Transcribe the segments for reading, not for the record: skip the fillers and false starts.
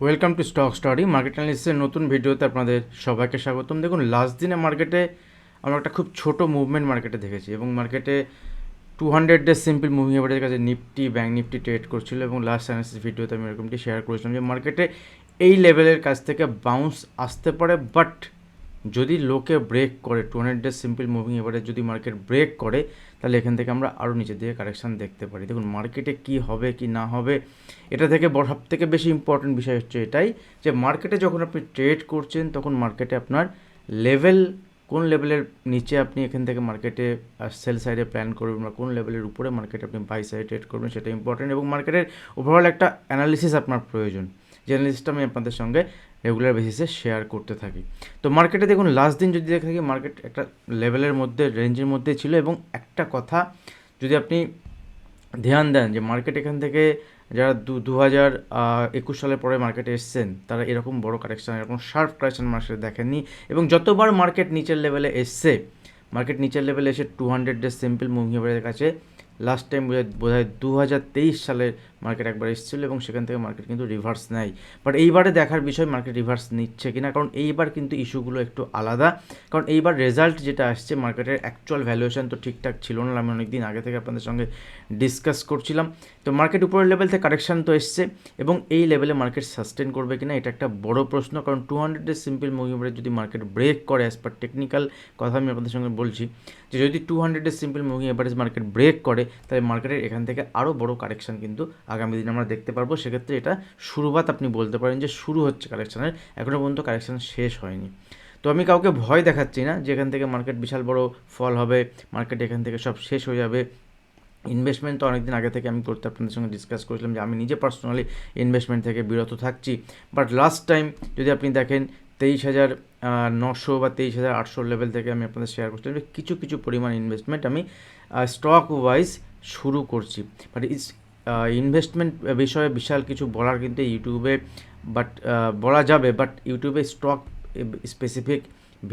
Welcome to stock study market অ্যানালিসিসের নতুন ভিডিওতে আপনাদের সবাইকে স্বাগতম। দেখুন, লাস্ট দিনে মার্কেটে আমরা একটা খুব ছোট মুভমেন্ট মার্কেটে দেখেছি এবং মার্কেটে 200 ডেজ সিম্পল মুভিং এভারেজের কাছে নিফটি ব্যাঙ্ক নিফটি ট্রেড করছিল এবং লাস্ট অ্যানালিসিস ভিডিওতে আমি এরকমটি শেয়ার করেছিলাম যে মার্কেটে এই লেভেলের কাছ থেকে বাউন্স আসতে পারে, বাট যদি লোকে ব্রেক করে 200 ডেজ সিম্পল মুভিং এভারেজ যদি মার্কেট ব্রেক করে তাহলে এখান থেকে আমরা আরও নিচের দিকে কারেকশান দেখতে পারি। দেখুন, মার্কেটে কি হবে কি না হবে এটা থেকে সব থেকে বেশি ইম্পর্টেন্ট বিষয় হচ্ছে এটাই যে মার্কেটে যখন আপনি ট্রেড করছেন তখন মার্কেটে আপনার লেভেল কোন লেভেলের নিচে আপনি এখান থেকে মার্কেটে সেল সাইডে প্ল্যান করবেন বা কোন লেভেলের উপরে মার্কেটে আপনি বাই সাইডে ট্রেড করবেন সেটা ইম্পর্টেন্ট, এবং মার্কেটের ওভারঅল একটা অ্যানালিসিস আপনার প্রয়োজন, যে অ্যানালিসিসটা আমি আপনাদের সঙ্গে রেগুলার বেসিসে শেয়ার করতে থাকি। তো মার্কেটে দেখুন, লাস্ট দিন যদি দেখে থাকি মার্কেট একটা লেভেলের মধ্যে রেঞ্জের মধ্যে ছিল, এবং একটা কথা যদি আপনি ধ্যান দেন যে মার্কেট এখান থেকে যারা 2021 সালের পরে মার্কেটে এসছেন তারা এরকম বড় কারেকশান, এরকম শার্প কারেকশান মার্কেটে দেখেননি, এবং যতবার মার্কেট নিচের লেভেলে এসছে, মার্কেট নিচের লেভেলে এসে 200 ডেজ সিম্পল মুভিং এভারেজের কাছে লাস্ট টাইম বোধহয় 2023 সালের মার্কেট একবার এসেছিলো এবং সেখান থেকে মার্কেট কিন্তু রিভার্স নেয়। বাট এইবারে দেখার বিষয় মার্কেট রিভার্স নিচ্ছে কিনা, কারণ এইবার কিন্তু ইস্যুগুলো একটু আলাদা, কারণ এইবার রেজাল্ট যেটা আসছে মার্কেটের অ্যাকচুয়াল ভ্যালুয়েশন তো ঠিকঠাক ছিল না, আমি অনেক দিন আগে থেকে আপনাদের সঙ্গে ডিসকাস করছিলাম। তো মার্কেট উপরের লেভেল থেকে কারেকশান তো এসছে, এবং এই লেভেলে মার্কেট সাস্টেন করবে কিনা এটা একটা বড় প্রশ্ন, কারণ 200 ডেজ সিম্পল মুভিং এভারেজ যদি মার্কেট ব্রেক করে, অ্যাজ পার টেকনিক্যাল কথা আমি আপনাদের সঙ্গে বলছি যে যদি 200 days simple moving average market break করে তাহলে মার্কেটের এখান থেকে আরও বড় কারেকশান কিন্তু আগামী দিনে আমরা দেখতে পারবো। সেক্ষেত্রে এটা শুরুবাত আপনি বলতে পারেন যে শুরু হচ্ছে কারেকশানের, এখনও পর্যন্ত কারেকশান শেষ হয়নি। তো আমি কাউকে ভয় দেখাচ্ছি না যে এখান থেকে মার্কেট বিশাল বড় ফল হবে, মার্কেট এখান থেকে সব শেষ হয়ে যাবে। ইনভেস্টমেন্ট তো অনেকদিন আগে থেকে আমি করতে আপনাদের সঙ্গে ডিসকাস করেছিলাম যে আমি নিজে পার্সোনালি ইনভেস্টমেন্ট থেকে বিরত থাকছি, বাট লাস্ট টাইম যদি আপনি দেখেন 23,900 বা 23,800 লেভেল থেকে আমি আপনাদের শেয়ার করছিলাম যে কিছু কিছু পরিমাণ ইনভেস্টমেন্ট আমি স্টক ওয়াইজ শুরু করছি। বাট ইনভেস্টমেন্ট বিষয়ে বিশাল কিছু বলার কিন্তু ইউটিউবে বাট বলা যাবে, বাট ইউটিউবে স্টক স্পেসিফিক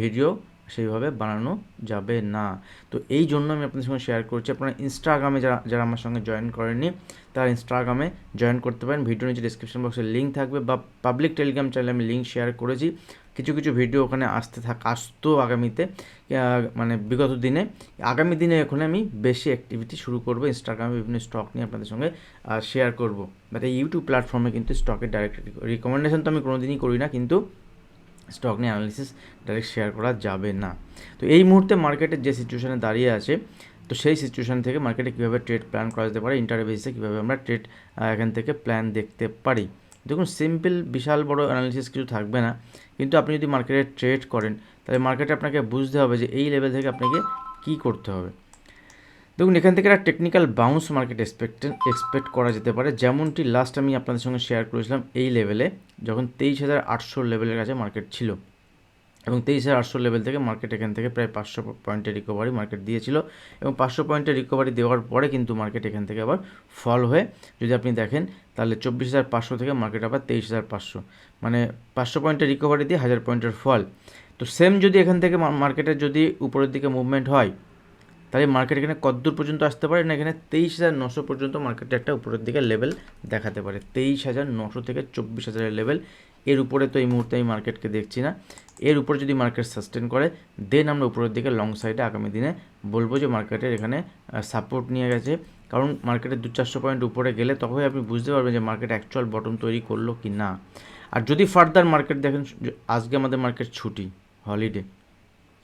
ভিডিও সেইভাবে বানানো যাবে না। তো এই জন্য আমি আপনাদের সঙ্গে শেয়ার করছি। আপনারা ইনস্টাগ্রামে যারা যারা আমার সঙ্গে জয়েন করেননি তারা ইনস্টাগ্রামে জয়েন করতে পারেন, ভিডিও নিচে ডিসক্রিপশন বক্সে লিঙ্ক থাকবে, বা পাবলিক টেলিগ্রাম চ্যানেলে আমি লিঙ্ক শেয়ার করেছি। কিছু কিছু ভিডিও ওখানে আসতো আগামীতে, মানে বিগত দিনে। আগামী দিনে এখন আমি বেশি অ্যাক্টিভিটি শুরু করব ইনস্টাগ্রামে, বিভিন্ন স্টক নিয়ে আপনাদের সঙ্গে শেয়ার করব। বাট এই ইউটিউব প্ল্যাটফর্মে কিন্তু স্টকের ডাইরেক্ট রিকমেন্ডেশন তো আমি কোনো দিনই করি না, কিন্তু স্টক নিয়ে অ্যানালিসিস ডাইরেক্ট শেয়ার করা যাবে না। তো এই মুহূর্তে মার্কেটের যে সিচুয়েশানে দাঁড়িয়ে আছে, তো সেই সিচুয়েশান থেকে মার্কেটে কীভাবে ট্রেড প্ল্যান করা যেতে পারে, ইন্টারডে বেসিসে কীভাবে আমরা ট্রেড এখান থেকে প্ল্যান দেখতে পারি। দেখুন, সিম্পল বিশাল বড় অ্যানালিসিস কিছু থাকবে না, কিন্তু আপনি যদি মার্কেটে ট্রেড করেন তাহলে মার্কেটে আপনাকে বুঝতে হবে যে এই লেভেল থেকে আপনাকে কী করতে হবে। দেখুন, এখান থেকে একটা টেকনিক্যাল বাউন্স মার্কেট এক্সপেক্ট করা যেতে পারে, যেমনটি লাস্ট আমি আপনাদের সঙ্গে শেয়ার করেছিলাম এই লেভেলে, যখন 23,800 লেভেলের কাছে মার্কেট ছিল, এবং 23,800 লেভেল থেকে মার্কেট এখান থেকে প্রায় 500 পয়েন্টের রিকভারি মার্কেট দিয়েছিল, এবং 500 পয়েন্টের রিকভারি দেওয়ার পরে কিন্তু মার্কেট এখান থেকে আবার ফল হয়ে যদি আপনি দেখেন তাহলে 24,500 থেকে মার্কেট আবার 23,500, মানে 500 পয়েন্টের রিকভারি দিয়ে 1000 পয়েন্টের ফল। তো সেম যদি এখান থেকে মার্কেটের যদি উপরের দিকে মুভমেন্ট হয় তাহলে মার্কেট এখানে কতদূর পর্যন্ত আসতে পারে না, এখানে 23,900 পর্যন্ত মার্কেটে একটা উপরের দিকে লেভেল দেখাতে পারে। 23,900 থেকে 24,000 লেভেল, এর উপরে তো এই মুহূর্তে আমি মার্কেটকে দেখছি না। এর উপরে যদি মার্কেট সাস্টেন করে দেন আমরা উপরের দিকে লং সাইডে আগামী দিনে বলবো যে মার্কেটের এখানে সাপোর্ট নিয়ে গেছে, কারণ মার্কেটের 200-400 পয়েন্ট উপরে গেলে তখনই আপনি বুঝতে পারবেন যে মার্কেট অ্যাকচুয়াল বটম তৈরি করলো কি না। আর যদি ফার্দার মার্কেট দেখেন, আজকে আমাদের মার্কেট ছুটি, হলিডে,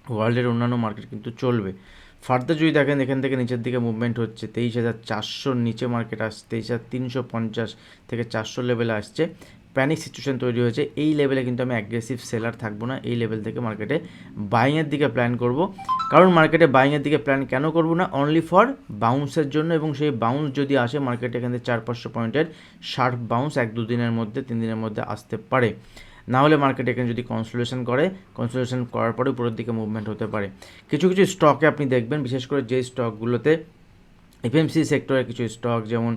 ওয়ার্ল্ডের অন্যান্য মার্কেট কিন্তু চলবে। ফার্দার যদি দেখেন এখান থেকে নিচের দিকে মুভমেন্ট হচ্ছে, 23,400 নিচে মার্কেট আসছে, 23,350 থেকে 400 লেভেলে আসছে, প্যানিক সিচুয়েশন তৈরি হয়েছে। এই লেভেলে কিন্তু আমি অ্যাগ্রেসিভ সেলার থাকবো না, এই লেভেল থেকে মার্কেটে বাইংয়ের দিকে প্ল্যান করব। কারণ মার্কেটে বাইংয়ের দিকে প্ল্যান কেন করব না, অনলি ফর বাউন্সের জন্য, এবং সেই বাউন্স যদি আসে মার্কেটে এখান থেকে 400-500 পয়েন্টের শার্প বাউন্স 1-2 দিনের মধ্যে 3 দিনের মধ্যে আসতে পারে। না হলে মার্কেট এখানে যদি কনসোলিডেশন করার পরে উপরের দিকে মুভমেন্ট হতে পারে। কিছু কিছু স্টকে আপনি দেখবেন, বিশেষ করে যে স্টকগুলোতে এফএমসি সেক্টরের কিছু স্টক, যেমন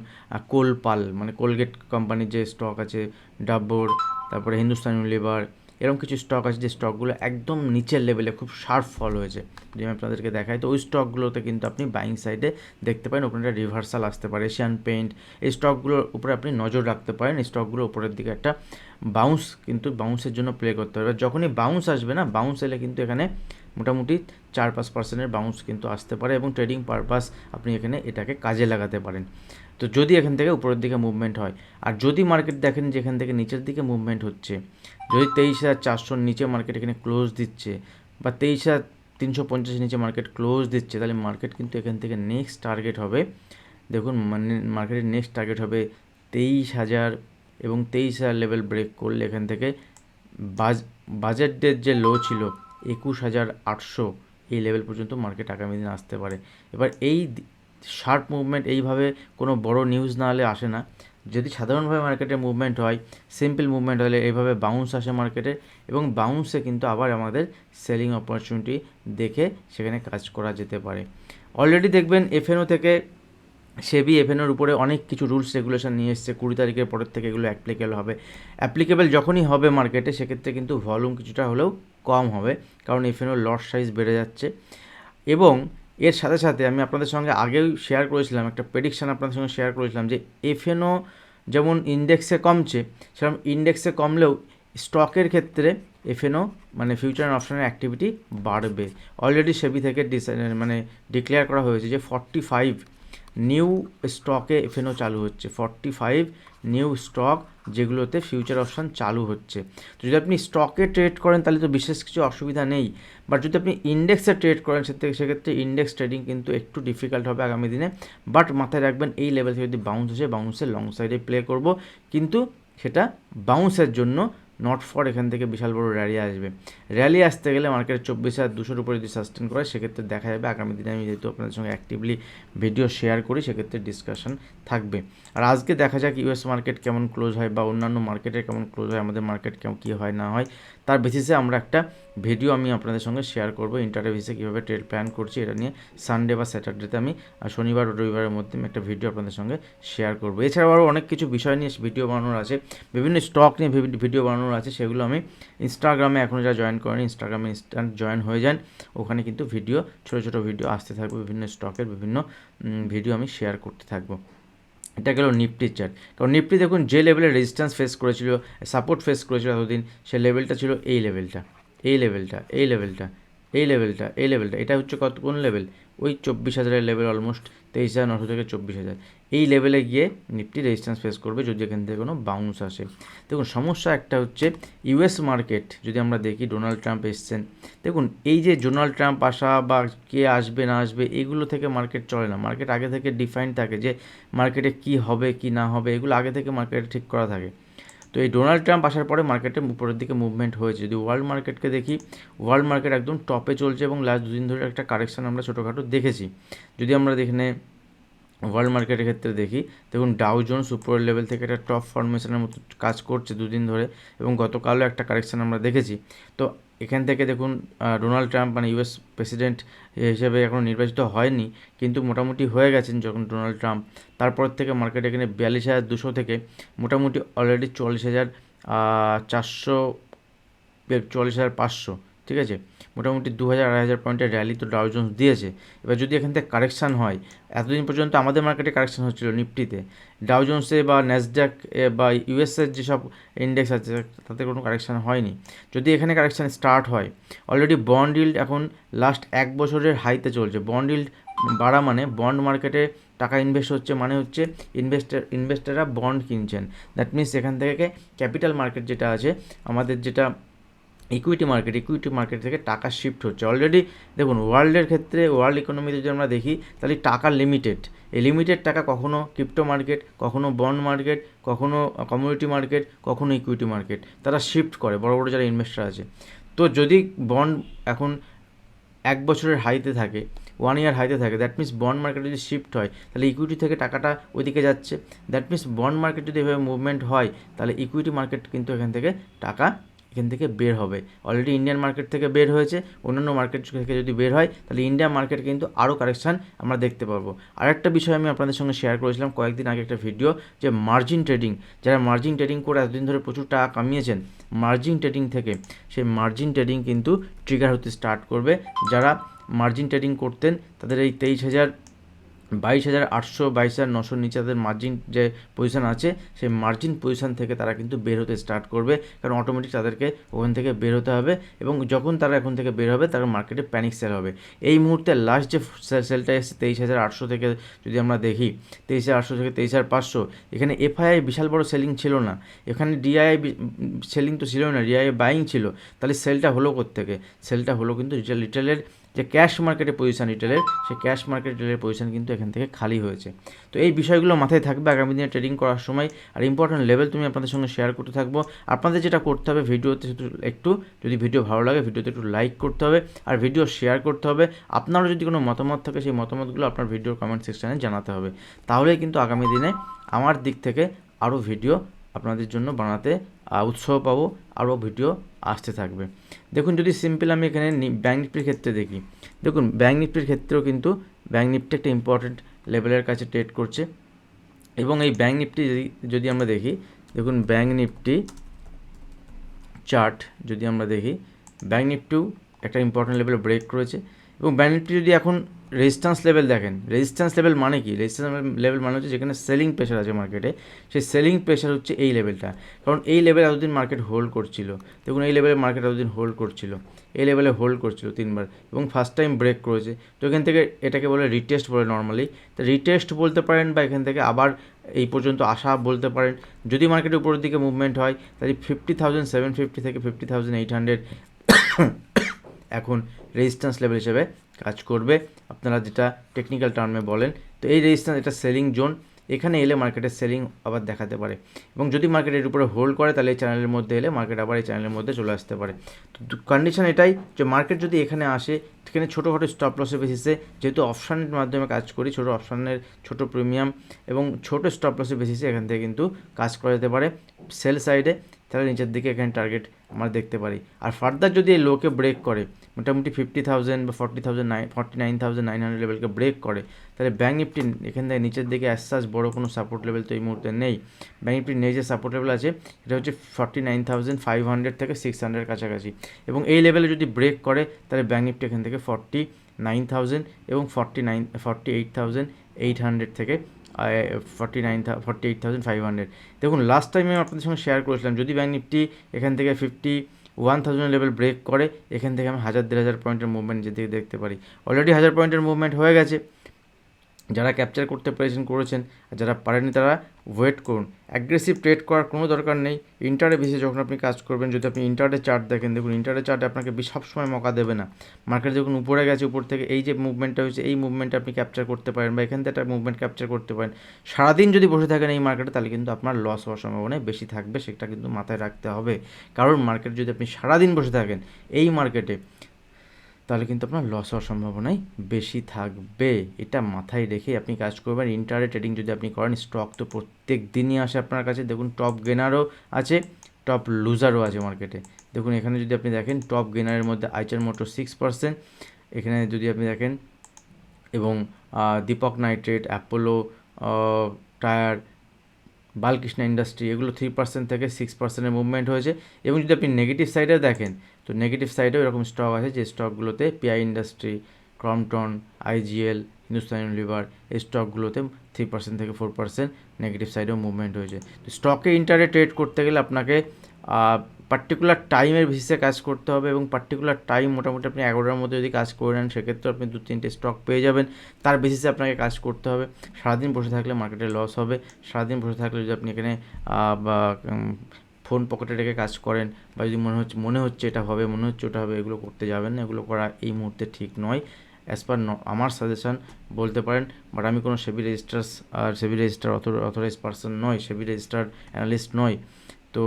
কোলপাল মানে কোলগেট কোম্পানির যে স্টক আছে, ডাব্বর, তারপরে হিন্দুস্তান ইউনিলিভার, এরকম কিছু স্টক আছে যে স্টকগুলো একদম নিচের লেভেলে খুব শার্প ফল হয়েছে, যে আমি আপনাদেরকে দেখাই। তো ওই স্টকগুলোতে কিন্তু আপনি বাইং সাইডে দেখতে পারেন ওখানে একটা রিভার্সাল আসতে পারে। এশিয়ান পেইন্ট, এই স্টকগুলোর উপরে আপনি নজর রাখতে পারেন। এই স্টকগুলোর উপরের দিকে একটা বাউন্স, কিন্তু বাউন্সের জন্য প্লে করতে হবে। যখনই বাউন্স আসবে না, বাউন্স এলে কিন্তু এখানে মোটামুটি 4-5% বাউন্স কিন্তু আসতে পারে এবং ট্রেডিং পারপাস আপনি এখানে এটাকে কাজে লাগাতে পারেন। তো যদি এখান থেকে উপরের দিকে মুভমেন্ট হয়, আর যদি মার্কেট দেখেন যে এখান থেকে নিচের দিকে মুভমেন্ট হচ্ছে, যদি 23,400 নিচে মার্কেট এখানে ক্লোজ দিচ্ছে বা 23,350 নিচে মার্কেট ক্লোজ দিচ্ছে, তাহলে মার্কেট কিন্তু এখান থেকে নেক্সট টার্গেট হবে, দেখুন মানে মার্কেটের নেক্সট টার্গেট হবে 23,000 এবং 23,000 লেভেল ব্রেক করলে এখান থেকে বাজেটের যে লো ছিল 21,800, এই লেভেল পর্যন্ত মার্কেট আগামী দিন আসতে পারে। এবার এই শার্প মুভমেন্ট এইভাবে কোনো বড় নিউজ না হলে আসে না। যদি সাধারণভাবে মার্কেটে মুভমেন্ট হয়, সিম্পল মুভমেন্ট হলে এইভাবে বাউন্স আসে মার্কেটে, এবং বাউন্সে কিন্তু আবার আমাদের সেলিং অপরচুনিটি দেখে সেখানে কাজ করা যেতে পারে। অলরেডি দেখবেন এফএনও থেকে সেবি এফএনওর উপরে অনেক কিছু রুলস রেগুলেশন নিয়ে এসছে, 20 তারিখের পরের থেকে এগুলো অ্যাপ্লিকেবল যখনই হবে মার্কেটে, সেক্ষেত্রে কিন্তু ভলিউম কিছুটা হলেও কম হবে, কারণ এফএনওর লট সাইজ বেড়ে যাচ্ছে। এবং এর সাথে সাথে আমি আপনাদের সঙ্গে আগেও শেয়ার করেছিলাম, একটা প্রেডিকশান আপনাদের সঙ্গে শেয়ার করেছিলাম যে এফএনও যেমন ইন্ডেক্সে কমছে, সেরকম ইন্ডেক্সে কমলেও স্টকের ক্ষেত্রে এফএনও মানে ফিউচার অ্যান্ড অপশনের অ্যাক্টিভিটি বাড়বে। অলরেডি সেবি থেকে ডিক্লেয়ার করা হয়েছে যে 45 নিউ স্টকে এফএনও চালু হচ্ছে, 45 নিউ স্টক যেগুলোতে ফিউচার অপশান চালু হচ্ছে। তো যদি আপনি স্টকে ট্রেড করেন তাহলে তো বিশেষ কিছু অসুবিধা নেই, বাট যদি আপনি ইন্ডেক্সে ট্রেড করেন সেক্ষেত্রে ইন্ডেক্স ট্রেডিং কিন্তু একটু ডিফিকাল্ট হবে আগামী দিনে। বাট মাথায় রাখবেন এই লেভেল থেকে যদি বাউন্স আসে, বাউন্সের লং সাইডে প্লে করব, কিন্তু সেটা বাউন্সের জন্য, নট ফর এখান থেকে বিশাল বড় র্যালি আসবে। র্যালি আসতে গেলে মার্কেট 24,200 উপরে যদি সাস্টেন করে, সেক্ষেত্রে দেখা যাবে। আগামী দিনে আমি যেহেতু আপনাদের সঙ্গে অ্যাক্টিভলি ভিডিও শেয়ার করি, সেক্ষেত্রে ডিসকাশন থাকবে। আর আজকে দেখা যাক ইউএস মার্কেট কেমন ক্লোজ হয় বা অন্যান্য মার্কেটের কেমন ক্লোজ হয়, আমাদের মার্কেট কেমন কী হয় না হয়, তার বেসিসে আমরা একটা ভিডিও আমি আপনাদের সঙ্গে শেয়ার করবো ইন্টারডে বেসিসে কীভাবে ট্রেড প্ল্যান করছি, এটা নিয়ে সানডে বা স্যাটারডেতে আমি শনিবার ও রবিবারের মধ্যে আমি একটা ভিডিও আপনাদের সঙ্গে শেয়ার করবো। এছাড়াও আরও অনেক কিছু বিষয় নিয়ে ভিডিও বানানোর আছে, বিভিন্ন স্টক নিয়ে ভিডিও বানানোর আছে, সেগুলো আমি ইনস্টাগ্রামে এখনও যারা জয়েন করেনি, ইনস্টাগ্রামে ইনস্ট্যান্ট জয়েন হয়ে যান। ওখানে কিন্তু ভিডিও, ছোটো ছোটো ভিডিও আসতে থাকবে, বিভিন্ন স্টকের বিভিন্ন ভিডিও আমি শেয়ার করতে থাকবো। এটা গেল নিফটির চার্ট। কারণ নিফটি দেখুন যে লেভেলে রেজিস্ট্যান্স ফেস করেছিল, সাপোর্ট ফেস করেছিল এতদিন, সে লেভেলটা ছিল এই লেভেলটা, এই লেভেলটা, এই লেভেলটা, এই লেভেলটা, এই লেভেলটা। এটা হচ্ছে কোন লেভেল? ওই 24,000-এর লেভেল, অলমোস্ট 23,900 থেকে 24,000, এই লেভেলে গিয়ে নিফটি রেজিস্ট্যান্স ফেস করবে যদি এখান থেকে কোনো বাউন্স আসে। দেখুন সমস্যা একটা হচ্ছে ইউএস মার্কেট, যদি আমরা দেখি ডোনাল্ড ট্রাম্প এসছেন, দেখুন এই যে ডোনাল্ড ট্রাম্প আসা বা কে আসবে না আসবে এগুলো থেকে মার্কেট চলে না। মার্কেট আগে থেকে ডিফাইন থাকে যে মার্কেটে কী হবে কি না হবে, এগুলো আগে থেকে মার্কেটে ঠিক করা থাকে। তো এই ডোনাল্ড ট্রাম্প আসার পরে মার্কেটে উপরের দিকে মুভমেন্ট হয়েছে। যদি ওয়ার্ল্ড মার্কেটকে দেখি, ওয়ার্ল্ড মার্কেট একদম টপে চলছে এবং লাস্ট দুদিন ধরে একটা কারেকশান আমরা ছোটোখাটো দেখেছি। যদি আমরা এখানে ওয়ার্ল্ড মার্কেটের ক্ষেত্রে দেখি, দেখুন ডাউ জোন্স উপরের লেভেল থেকে একটা টপ ফরমেশনের মতো কাজ করছে দুদিন ধরে, এবং গতকালও একটা কারেকশান আমরা দেখেছি। তো এখান থেকে দেখুন ডোনাল্ড ট্রাম্প মানে ইউএস প্রেসিডেন্ট হিসেবে এখনও নির্বাচিত হয়নি, কিন্তু মোটামুটি হয়ে গেছেন যখন ডোনাল্ড ট্রাম্প, তারপর থেকে মার্কেট এখানে 42,200 থেকে মোটামুটি অলরেডি 40,400, 44,500, ঠিক আছে, মোটামুটি 2,000-2,500 পয়েন্টের র্যালি তো ডাউ জোন্স দিয়েছে। এবার যদি এখান থেকে কারেকশান হয়, এতদিন পর্যন্ত আমাদের মার্কেটে কারেকশান হচ্ছিল নিফটিতে, ডাউ জোন্সে বা ন্যাসড্যাক বা ইউএসের যেসব ইন্ডেক্স আছে তাতে কোনো কারেকশান হয়নি। যদি এখানে কারেকশান স্টার্ট হয়, অলরেডি বন্ড ইল্ড এখন লাস্ট 1 বছরের হাইতে চলছে। বন্ড ইল্ড বাড়া মানে বন্ড মার্কেটে টাকা ইনভেস্ট হচ্ছে, মানে হচ্ছে ইনভেস্টাররা বন্ড কিনছেন। দ্যাট মিনস এখান থেকে ক্যাপিটাল মার্কেট যেটা আছে আমাদের, যেটা ইকুইটি মার্কেট থেকে টাকা শিফট হচ্ছে অলরেডি। দেখুন ওয়ার্ল্ডের ক্ষেত্রে, ওয়ার্ল্ড ইকোনমিতে যদি আমরা দেখি, তাহলে টাকা লিমিটেড, এই লিমিটেড টাকা কখনো ক্রিপ্টো মার্কেট, কখনো বন্ড মার্কেট, কখনো কমোডিটি মার্কেট, কখনো ইকুইটি মার্কেট, তারা শিফট করে বড় বড় যারা ইনভেস্টার আছে। তো যদি বন্ড এখন 1 বছরের হাইতে থাকে, 1 ইয়ার হাইতে থাকে, দ্যাট মিনস বন্ড মার্কেট যদি শিফট হয়, তাহলে ইকুইটি থেকে টাকাটা ওইদিকে যাচ্ছে। দ্যাট মিনস বন্ড মার্কেট যদি এভাবে মুভমেন্ট হয়, তাহলে ইকুইটি মার্কেট কিন্তু এখান থেকে টাকা এখান থেকে বের হবে। অলরেডি ইন্ডিয়ান মার্কেট থেকে বের হয়েছে, অন্যান্য মার্কেট থেকে যদি বের হয় তাহলে ইন্ডিয়ান মার্কেট কিন্তু আরও কারেকশান আমরা দেখতে পারবো। আরেকটা বিষয় আমি আপনাদের সঙ্গে শেয়ার করেছিলাম কয়েকদিন আগে একটা ভিডিও, যে মার্জিন ট্রেডিং, যারা মার্জিন ট্রেডিং করে এতদিন ধরে প্রচুর টাকা কামিয়েছেন মার্জিন ট্রেডিং থেকে, সেই মার্জিন ট্রেডিং কিন্তু ট্রিগার হতে স্টার্ট করবে। যারা মার্জিন ট্রেডিং করতেন তাদের এই 22,800 22,900 নিচে তাদের মার্জিন যে পজিশান আছে, সেই মার্জিন পজিশান থেকে তারা কিন্তু বের হতে স্টার্ট করবে, কারণ অটোমেটিক তাদেরকে ওখান থেকে বের হতে হবে। এবং যখন তারা এখন থেকে বের হবে তারা মার্কেটে প্যানিক সেল হবে। এই মুহূর্তে লাস্ট যে সেলটা এসেছে 23,800 থেকে যদি আমরা দেখি, 23,800 থেকে 23,500, এখানে এফআইআই বিশাল বড় সেলিং ছিল না, এখানে ডিআইআই সেলিং তো ছিল না, ডিআইআই বাইং ছিল। তাহলে সেলটা হলো কোত্থেকে? সেলটা হলো কিন্তু রিটেলের যে ক্যাশ মার্কেটে পজিশান রিটেলের, সেই ক্যাশ মার্কেট রিটেলের পজিশান কিন্তু এখান থেকে খালি হয়েছে। তো এই বিষয়গুলো মাথায় থাকবে আগামী দিনে ট্রেডিং করার সময়। আর ইম্পর্টেন্ট লেভেল তুমি আপনাদের সঙ্গে শেয়ার করতে থাকবো। আপনাদের যেটা করতে হবে, ভিডিওতে একটু যদি ভিডিও ভালো লাগে ভিডিওতে একটু লাইক করতে হবে আর ভিডিও শেয়ার করতে হবে। আপনারও যদি কোনো মতামত থাকে সেই মতামতগুলো আপনার ভিডিওর কমেন্ট সেকশানে জানাতে হবে। তাহলেই কিন্তু আগামী দিনে আমার দিক থেকে আরও ভিডিও আপনাদের জন্য বানাতে উৎসাহ পাবো, আরও ভিডিও আসতে থাকবে। দেখুন, যদি সিম্পল আমি এখানে ব্যাঙ্ক নিফটির ক্ষেত্রে দেখি, দেখুন ব্যাঙ্ক নিফটির ক্ষেত্রেও কিন্তু ব্যাঙ্ক নিফটি একটা ইম্পর্টেন্ট লেভেলের কাছে ট্রেড করছে। এবং এই ব্যাঙ্ক নিফটি যদি আমরা দেখি, দেখুন ব্যাঙ্ক নিফটি চার্ট যদি আমরা দেখি, ব্যাঙ্ক নিফটিও একটা ইম্পর্টেন্ট লেভেল ব্রেক করেছে। এবং ব্যাঙ্ক নিফটি যদি এখন রেজিস্ট্যান্স লেভেল দেখেন, রেজিস্ট্যান্স লেভেল মানে কি? রেজিস্ট্যান্স লেভেল মানে হচ্ছে যেখানে সেলিং প্রেশার আছে মার্কেটে, সেই সেলিং প্রেশার হচ্ছে এই লেভেলটা। কারণ এই লেভেল এতদিন মার্কেট হোল্ড করছিল, দেখুন এই লেভেলে মার্কেট এতদিন হোল্ড করছিল, এই লেভেলে হোল্ড করছিল 3বার এবং ফার্স্ট টাইম ব্রেক করেছে। তো এখান থেকে এটাকে বলে রিটেস্ট বলে নর্মালি, তো রিটেস্ট বলতে পারেন বা এখান থেকে আবার এই পর্যন্ত আসা বলতে পারেন। যদি মার্কেটের উপরের দিকে মুভমেন্ট হয় তাহলে 50,750 থেকে 50,800 এখন রেজিস্ট্যান্স লেভেল হিসেবে কাজ করবে, আপনারা যেটা টেকনিক্যাল টার্মে বলেন। তো এই রেজিস্ট্যান্স, এটা সেলিং জোন, এখানে এলে মার্কেটের সেলিং আবার দেখাতে পারে। এবং যদি মার্কেট এর উপরে হোল্ড করে তাহলে এই চ্যানেলের মধ্যে এলে মার্কেট আবার এই চ্যানেলের মধ্যে চলে আসতে পারে। তো কন্ডিশন এটাই যে মার্কেট যদি এখানে আসে, এখানে ছোটোখাটো স্টপ লসের বেসিসে, যেহেতু অপশানের মাধ্যমে কাজ করি, ছোটো অপশানের ছোটো প্রিমিয়াম এবং ছোটো স্টপ লসের বেসিসে এখান থেকে কিন্তু কাজ করা যেতে পারে সেল সাইডে। তাহলে নিচের দিকে এখানে টার্গেট আমরা দেখতে পারি। আর ফার্দার যদি এই লোকে ব্রেক করে, মোটামুটি 50,000 বা 49,900 লেভেলকে ব্রেক করে, তাহলে ব্যাঙ্ক নিফটি এখান থেকে নিচের দিকে অ্যাসাজ বড় কোনো সাপোর্ট লেভেল তো এই মুহূর্তে নেই। ব্যাঙ্ক নিফটির নেই যে সাপোর্ট লেভেল আছে এটা হচ্ছে 49,500 থেকে 600 কাছাকাছি। এবং এই লেভেলে যদি ব্রেক করে তাহলে ব্যাঙ্ক নিফটি এখান থেকে 49,000 এবং 48,800 থেকে 48,500। দেখুন লাস্ট টাইম আমি আপনাদের সঙ্গে শেয়ার করেছিলাম, যদি ব্যাঙ্ক নিফটি এখান থেকে 51,000 লেভেল ব্রেক করে, এখান থেকে আমি 1,000-1,500 পয়েন্টের মুভমেন্ট যেদিকে দেখতে পারি। অলরেডি 1000 পয়েন্টের মুভমেন্ট হয়ে গেছে। যারা ক্যাপচার করতে পেরেছেন করেছেন, আর যারা পারেননি তারা ওয়েট করুন। অ্যাগ্রেসিভ ট্রেড করার কোনো দরকার নেই। ইন্টারে বেশি যখন আপনি কাজ করবেন, যদি আপনি ইন্টারে চার্ট দেখেন, দেখুন ইন্টারে চার্টে আপনাকে সবসময় মৌকা দেবে না। মার্কেট যখন উপরে গেছে, উপর থেকে এই যে মুভমেন্টটা হয়েছে, এই মুভমেন্টটা আপনি ক্যাপচার করতে পারেন বা এখান থেকে একটা মুভমেন্ট ক্যাপচার করতে পারেন। সারাদিন যদি বসে থাকেন এই মার্কেটে তাহলে কিন্তু আপনার লস হওয়ার সম্ভাবনা বেশি থাকবে, সেটা কিন্তু মাথায় রাখতে হবে। কারণ মার্কেট যদি আপনি সারাদিন বসে থাকেন এই মার্কেটে, তাহলে কিন্তু আপনার লস হওয়ার সম্ভাবনাই বেশি থাকবে। এটা মাথায় রেখে আপনি কাজ করবেন। ইন্টারে ট্রেডিং যদি আপনি করেন, স্টক তো প্রত্যেক দিনই আসে আপনার কাছে। দেখুন টপ গেনারও আছে, টপ লুজারও আছে মার্কেটে। দেখুন এখানে যদি আপনি দেখেন, টপ গেনারের মধ্যে আইচার মোটর 6%, এখানে যদি আপনি দেখেন, এবং Deepak nitrate, Apollo tyre, Balkrishna industry, এগুলো 3% থেকে 6%-এর মুভমেন্ট হয়েছে। এবং যদি আপনি নেগেটিভ সাইডে দেখেন, তো নেগেটিভ সাইডেও এরকম স্টক আছে যে স্টকগুলোতে PI industry, Crompton, IGL, Hindustan Unilever, এই স্টকগুলোতে 3% থেকে 4% নেগেটিভ সাইডেও মুভমেন্ট হয়েছে। তো স্টকে ইন্টারে ট্রেড করতে গেলে আপনাকে পার্টিকুলার টাইমের বেসিসে কাজ করতে হবে। এবং পার্টিকুলার টাইম মোটামুটি আপনি 11টার মধ্যে যদি কাজ করে নেন, সেক্ষেত্রে আপনি 2-3টে স্টক পেয়ে যাবেন। তার বেসিসে আপনাকে কাজ করতে হবে। সারাদিন বসে থাকলে মার্কেটে লস হবে। সারাদিন বসে থাকলে যদি আপনি এখানে বা ফোন পকেটে রেখে কাজ করেন, বা যদি মনে হচ্ছে এটা হবে, মনে হচ্ছে ওটা হবে, এগুলো করতে যাবেন না। এগুলো করা এই মুহূর্তে ঠিক নয়। অ্যাজ পার আমার সাজেশান বলতে পারেন, বাট আমি কোনো সেবি রেজিস্টার অথরাইজ পারসন নয়, সেবি রেজিস্টার্ড অ্যানালিস্ট নয়। তো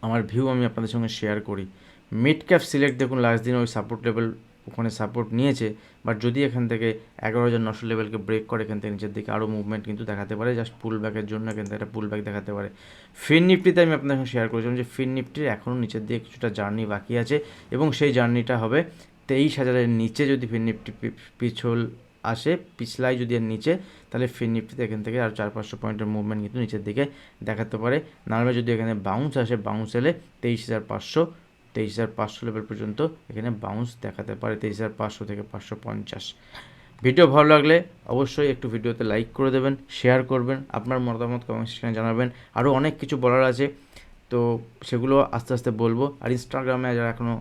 আমার ভিউ আমি আপনাদের সঙ্গে শেয়ার করি। মিড ক্যাপ সিলেক্ট দেখুন লাস্ট দিন ওই সাপোর্ট লেভেল ওখানে সাপোর্ট নিয়েছে, বাট যদি এখান থেকে 11,900 লেভেলকে ব্রেক করে এখান থেকে নিচের দিকে আরও মুভমেন্ট কিন্তু দেখাতে পারে, জাস্ট পুল ব্যাকের জন্য এখান থেকে একটা পুল ব্যাক দেখাতে পারে। ফিন নিফটিতে আমি আপনাদের সঙ্গে শেয়ার করেছিলাম যে ফিন নিফটির এখনও নিচের দিকে কিছুটা জার্নি বাকি আছে, এবং সেই জার্নিটা হবে 23,000-এর নিচে। যদি ফিন নিফটি পিছল আসে, পিছলাই যদি এর নিচে, তাহলে ফিন নিফটিতে এখান থেকে আর 400-500 পয়েন্টের মুভমেন্ট কিন্তু নিচের দিকে দেখাতে পারে। নাহলে যদি এখানে বাউন্স আসে, বাউন্স এলে 23,500 লেভেল পর্যন্ত এখানে বাউন্স দেখাতে পারে, 23,500 থেকে 550। ভিডিও ভালো লাগলে অবশ্যই একটু ভিডিওতে লাইক করে দেবেন, শেয়ার করবেন, আপনার মতামত কমেন্ট সেকশনে জানাবেন। আরও অনেক কিছু বলার আছে, তো সেগুলো আস্তে আস্তে বলবো। আর ইনস্টাগ্রামে যারা এখনও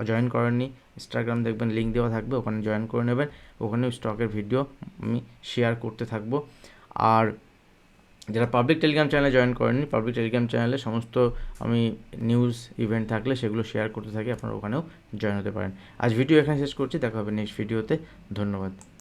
জয়েন করেননি, ইনস্টাগ্রাম দেখবেন লিঙ্ক দেওয়া থাকবে, ওখানে জয়েন করে নেবেন। ওখানেও স্টকের ভিডিও আমি শেয়ার করতে থাকবো। আর যারা পাবলিক টেলিগ্রাম চ্যানেলে জয়েন করেননি, পাবলিক টেলিগ্রাম চ্যানেলে সমস্ত আমি নিউজ ইভেন্ট থাকলে সেগুলো শেয়ার করতে থাকি, আপনারা ওখানেও জয়েন হতে পারেন। আজ ভিডিও এখানে শেষ করছি, দেখা হবে নেক্সট ভিডিওতে। ধন্যবাদ।